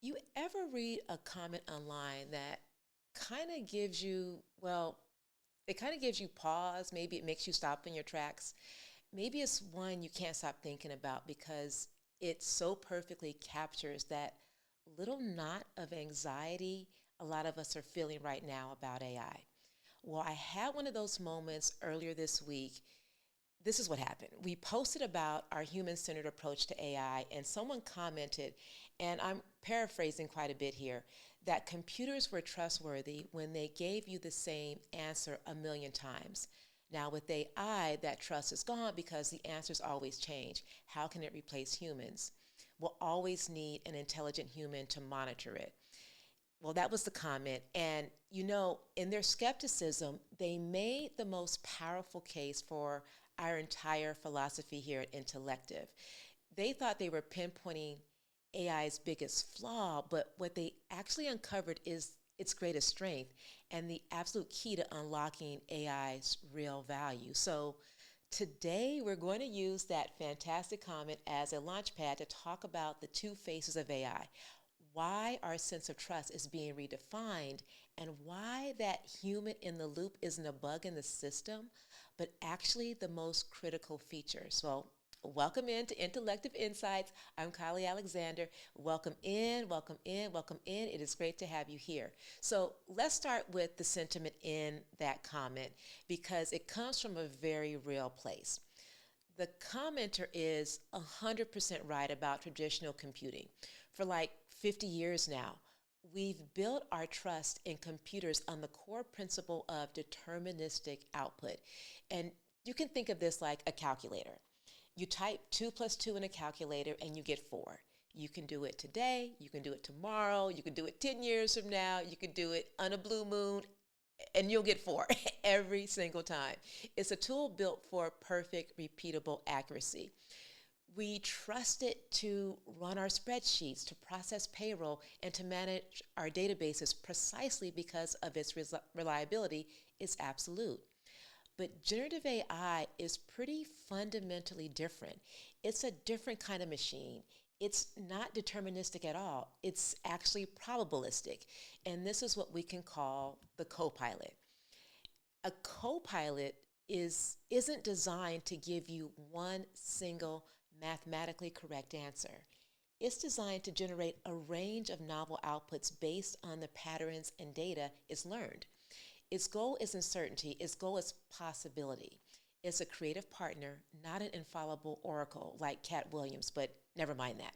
You ever read a comment online that kind of gives you, well, it kind of gives you pause. Maybe it makes you stop in your tracks. Maybe it's one you can't stop thinking about because it so perfectly captures that little knot of anxiety a lot of us are feeling right now about AI. Well, I had one of those moments earlier this week. This is what happened. We posted about our human centered approach to AI, and someone commented, and I'm paraphrasing quite a bit here, that computers were trustworthy when they gave you the same answer a million times. Now, with AI, that trust is gone because the answers always change. How can it replace humans? We'll always need an intelligent human to monitor it. Well, that was the comment. And, in their skepticism, they made the most powerful case for our entire philosophy here at Intellective. They thought they were pinpointing AI's biggest flaw, but what they actually uncovered is its greatest strength and the absolute key to unlocking AI's real value. So, today, we're going to use that fantastic comment as a launch pad to talk about the two faces of AI, why our sense of trust is being redefined, and why that human in the loop isn't a bug in the system, but actually the most critical feature. So, welcome into Intellective Insights. I'm Kylie Alexander. Welcome in, welcome in, welcome in. It is great to have you here. So, let's start with the sentiment in that comment because it comes from a very real place. The commenter is 100% right about traditional computing. For like 50 years now, we've built our trust in computers on the core principle of deterministic output. And you can think of this like a calculator. You type 2 plus 2 in a calculator and you get 4. You can do it today, you can do it tomorrow, you can do it 10 years from now, you can do it on a blue moon, and you'll get 4 every single time. It's a tool built for perfect, repeatable accuracy. We trust it to run our spreadsheets, to process payroll, and to manage our databases precisely because of its reliability is absolute. But generative AI is pretty fundamentally different. It's a different kind of machine. It's not deterministic at all. It's actually probabilistic. And this is what we can call the co-pilot. A co-pilot isn't designed to give you one single mathematically correct answer. It's designed to generate a range of novel outputs based on the patterns and data it's learned. Its goal isn't certainty, its goal is possibility. It's a creative partner, not an infallible oracle like Cat Williams, but never mind that.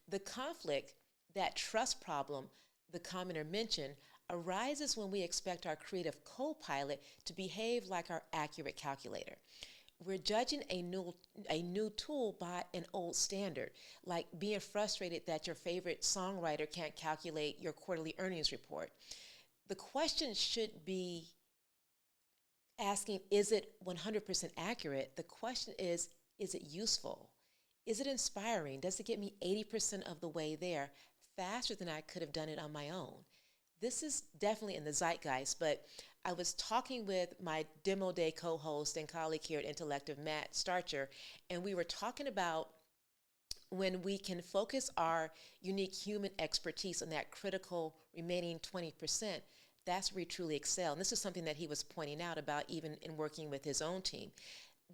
The conflict, that trust problem the commenter mentioned, arises when we expect our creative co-pilot to behave like our accurate calculator. We're judging a new tool by an old standard, like being frustrated that your favorite songwriter can't calculate your quarterly earnings report. The question should be asking, is it 100% accurate? The question is it useful? Is it inspiring? Does it get me 80% of the way there faster than I could have done it on my own? This is definitely in the zeitgeist, but I was talking with my Demo Day co-host and colleague here at Intellective, Matt Starcher, and we were talking about when we can focus our unique human expertise on that critical remaining 20%, that's where we truly excel. And this is something that he was pointing out about even in working with his own team.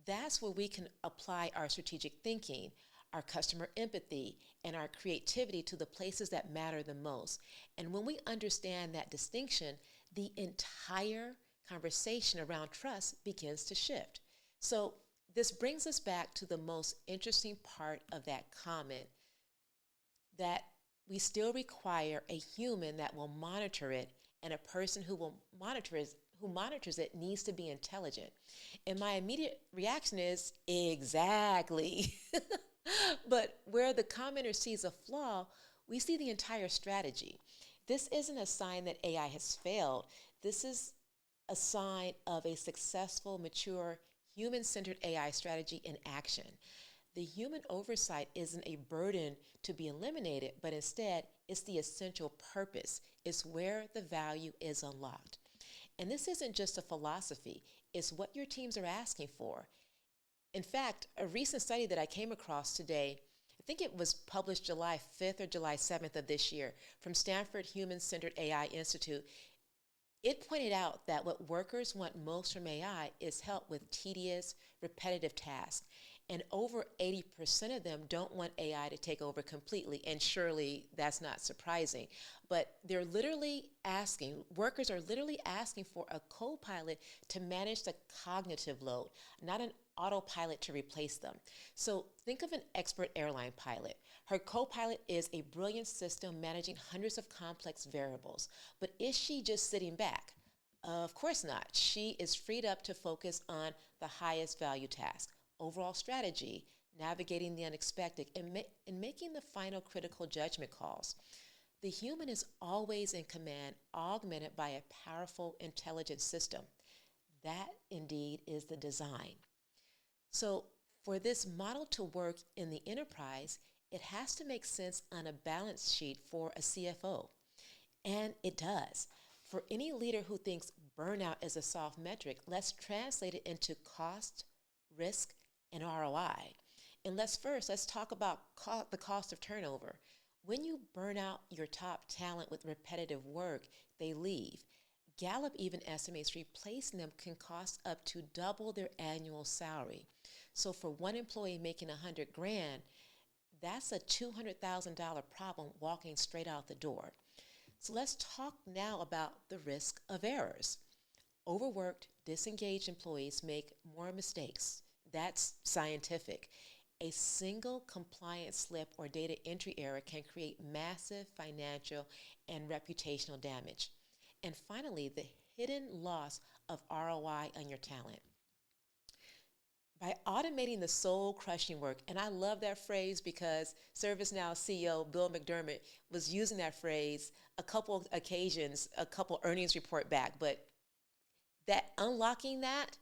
That's where we can apply our strategic thinking, our customer empathy, and our creativity to the places that matter the most. And when we understand that distinction, the entire conversation around trust begins to shift. So this brings us back to the most interesting part of that comment, that we still require a human that will monitor it, and a person who monitors it needs to be intelligent. And my immediate reaction is exactly. But where the commenter sees a flaw, we see the entire strategy. This isn't a sign that AI has failed. This is a sign of a successful, mature, human-centered AI strategy in action. The human oversight isn't a burden to be eliminated, but instead, it's the essential purpose. It's where the value is unlocked. And this isn't just a philosophy, it's what your teams are asking for. In fact, a recent study that I came across today think it was published July 5th or July 7th of this year from Stanford Human Centered AI Institute. It pointed out that what workers want most from AI is help with tedious, repetitive tasks. And over 80% of them don't want AI to take over completely. And surely that's not surprising. But workers are literally asking for a co pilot to manage the cognitive load, not an autopilot to replace them. So think of an expert airline pilot. Her co pilot is a brilliant system managing hundreds of complex variables. But is she just sitting back? Of course not. She is freed up to focus on the highest value task, overall strategy, navigating the unexpected, and making the final critical judgment calls. The human is always in command, augmented by a powerful, intelligent system. That indeed is the design. So, for this model to work in the enterprise, it has to make sense on a balance sheet for a CFO. And it does. For any leader who thinks burnout is a soft metric, let's translate it into cost, risk, and ROI. And let's talk about the cost of turnover. When you burn out your top talent with repetitive work, they leave. Gallup even estimates replacing them can cost up to double their annual salary. So for one employee making 100 grand, that's a $200,000 problem walking straight out the door. So let's talk now about the risk of errors. Overworked, disengaged employees make more mistakes. That's scientific. A single compliance slip or data entry error can create massive financial and reputational damage. And finally, the hidden loss of ROI on your talent. By automating the soul crushing work, and I love that phrase because ServiceNow CEO Bill McDermott was using that phrase a couple occasions, a couple earnings report back, but that unlocking that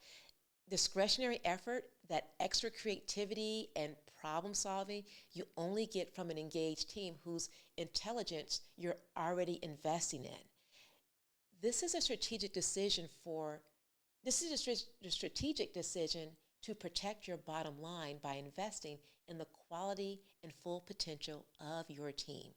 discretionary effort, that extra creativity and problem solving, you only get from an engaged team whose intelligence you're already investing in. This is a strategic decision to protect your bottom line by investing in the quality and full potential of your team.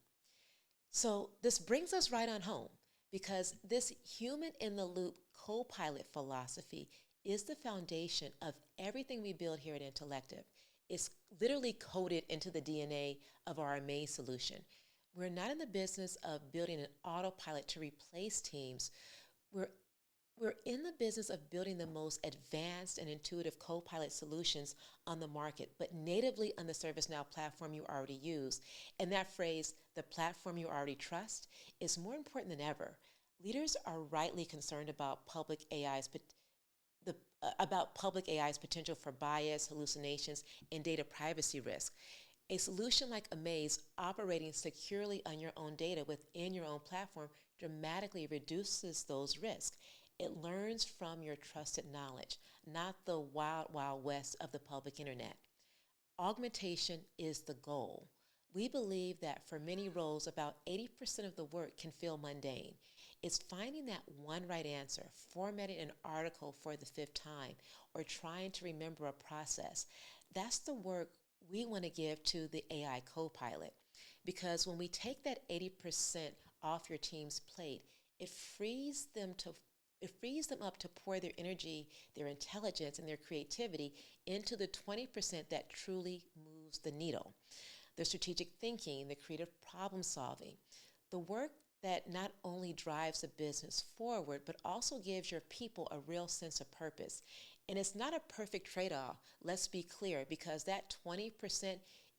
So this brings us right on home because this human in the loop co-pilot philosophy is the foundation of everything we build here at Intellective. It's literally coded into the DNA of our main solution. We're not in the business of building an autopilot to replace teams. We're in the business of building the most advanced and intuitive co-pilot solutions on the market, but natively on the ServiceNow platform you already use. And that phrase, the platform you already trust, is more important than ever. Leaders are rightly concerned about public AI's potential for bias, hallucinations, and data privacy risk. A solution like Amaze operating securely on your own data within your own platform dramatically reduces those risks. It learns from your trusted knowledge, not the wild, wild west of the public internet. Augmentation is the goal. We believe that for many roles, about 80% of the work can feel mundane. It's finding that one right answer, formatting an article for the fifth time, or trying to remember a process. That's the work we want to give to the AI co-pilot. Because when we take that 80% off your team's plate, it frees them up to pour their energy, their intelligence, and their creativity into the 20% that truly moves the needle. The strategic thinking, the creative problem solving, the work that not only drives the business forward, but also gives your people a real sense of purpose. And it's not a perfect trade-off, let's be clear, because that 20%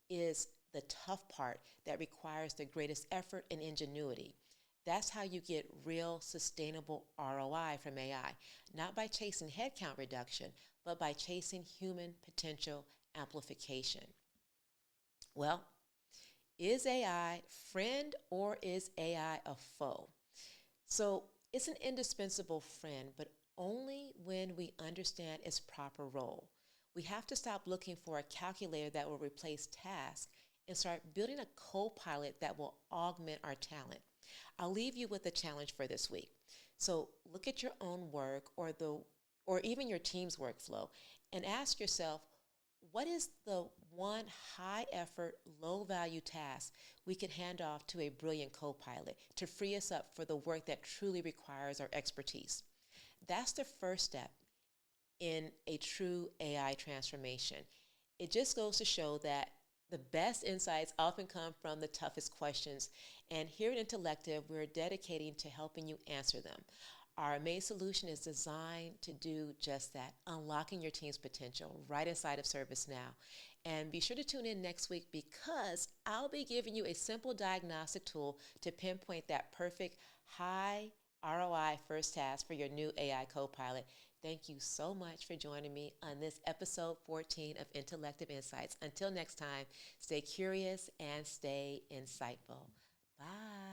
is the tough part that requires the greatest effort and ingenuity. That's how you get real sustainable ROI from AI, not by chasing headcount reduction, but by chasing human potential amplification. Well, is AI friend or is AI a foe? So it's an indispensable friend, but only when we understand its proper role. We have to stop looking for a calculator that will replace tasks and start building a co-pilot that will augment our talent. I'll leave you with a challenge for this week. So look at your own work or even your team's workflow and ask yourself, what is the one high effort, low value task we can hand off to a brilliant co pilot to free us up for the work that truly requires our expertise? That's the first step in a true AI transformation. It just goes to show that the best insights often come from the toughest questions. And here at Intellective, we're dedicating to helping you answer them. Our main solution is designed to do just that, unlocking your team's potential right inside of ServiceNow. And be sure to tune in next week because I'll be giving you a simple diagnostic tool to pinpoint that perfect high ROI first task for your new AI co-pilot. Thank you so much for joining me on this episode 14 of Intellective Insights. Until next time, stay curious and stay insightful. Bye.